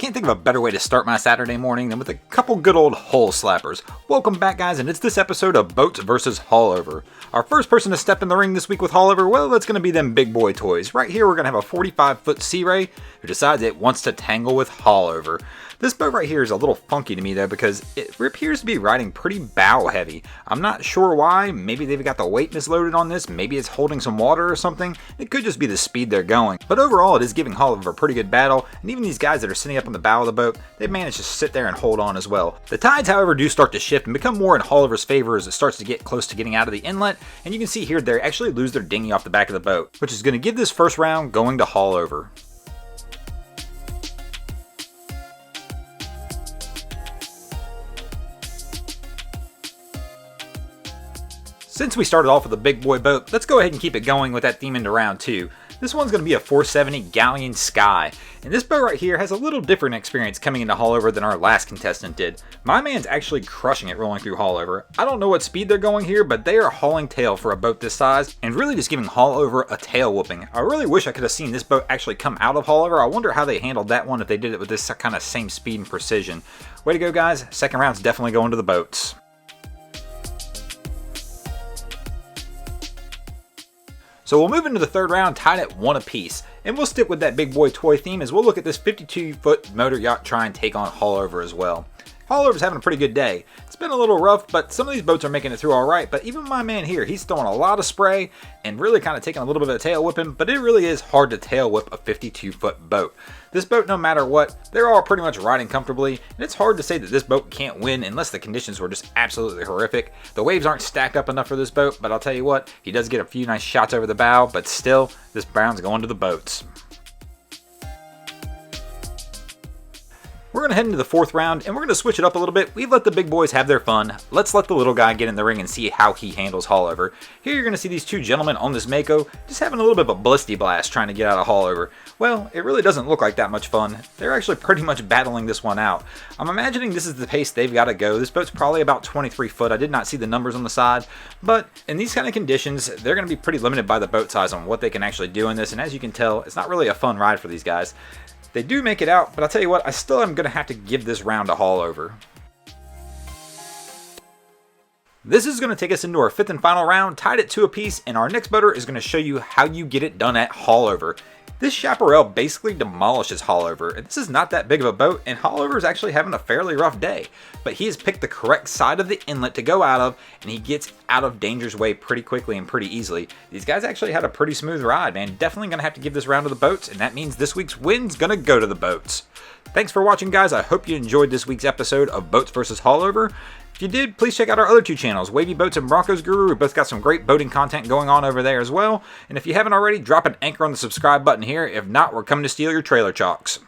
can't think of a better way to start my Saturday morning than with a couple good old hull slappers. Welcome back, guys, and it's this episode of Boats vs. Haulover. Our first person to step in the ring this week with Haulover, well, that's going to be them big boy toys. Right here, we're going to have a 45-foot Sea Ray who decides it wants to tangle with Haulover. This boat right here is a little funky to me though because it appears to be riding pretty bow heavy. I'm not sure why. Maybe they've got the weight misloaded on this. Maybe it's holding some water or something. It could just be the speed they're going. But overall, it is giving Haulover a pretty good battle. And even these guys that are sitting up on the bow of the boat, they've managed to sit there and hold on as well. The tides, however, do start to shift and become more in Haulover's favor as it starts to get close to getting out of the inlet. And you can see here they actually lose their dinghy off the back of the boat, which is going to give this first round going to Haulover. Since we started off with a big boy boat, let's go ahead and keep it going with that theme into round 2. This one's going to be a 470 Galleon Sky, and this boat right here has a little different experience coming into Haulover than our last contestant did. My man's actually crushing it rolling through Haulover. I don't know what speed they're going here, but they are hauling tail for a boat this size, and really just giving Haulover a tail whooping. I really wish I could have seen this boat actually come out of Haulover. I wonder how they handled that one if they did it with this kind of same speed and precision. Way to go, guys. Second round's definitely going to the boats. So we'll move into the third round tied at 1 apiece, and we'll stick with that big boy toy theme as we'll look at this 52-foot motor yacht try and take on Haulover as well. Haulover's having a pretty good day. It's been a little rough, but some of these boats are making it through alright, but even my man here, he's throwing a lot of spray and really kind of taking a little bit of a tail whipping, but it really is hard to tail whip a 52-foot boat. This boat, no matter what, they're all pretty much riding comfortably, and it's hard to say that this boat can't win unless the conditions were just absolutely horrific. The waves aren't stacked up enough for this boat, but I'll tell you what, he does get a few nice shots over the bow, but still, this Brown's going to the boats. We're going to head into the fourth round, and we're going to switch it up a little bit. We've let the big boys have their fun. Let's let the little guy get in the ring and see how he handles Haulover. Here you're going to see these two gentlemen on this Mako just having a little bit of a blisty blast trying to get out of Haulover. Well, it really doesn't look like that much fun. They're actually pretty much battling this one out. I'm imagining this is the pace they've got to go. This boat's probably about 23 foot. I did not see the numbers on the side, but in these kind of conditions, they're going to be pretty limited by the boat size on what they can actually do in this, and as you can tell, it's not really a fun ride for these guys. They do make it out, but I'll tell you what, I still am going to have to give this round to Haulover. This is going to take us into our fifth and final round, tied at 2 apiece, and our next boater is going to show you how you get it done at Haulover. This chaparral basically demolishes Haulover, and this is not that big of a boat, and Haulover is actually having a fairly rough day. But he has picked the correct side of the inlet to go out of, and he gets out of danger's way pretty quickly and pretty easily. These guys actually had a pretty smooth ride, man. Definitely going to have to give this round to the boats, and that means this week's win's going to go to the boats. Thanks for watching, guys. I hope you enjoyed this week's episode of Boats vs. Haulover. If you did, please check out our other 2 channels, Wavy Boats and Broncos Guru. We both got some great boating content going on over there as well. And if you haven't already, drop an anchor on the subscribe button here. If not, we're coming to steal your trailer chalks.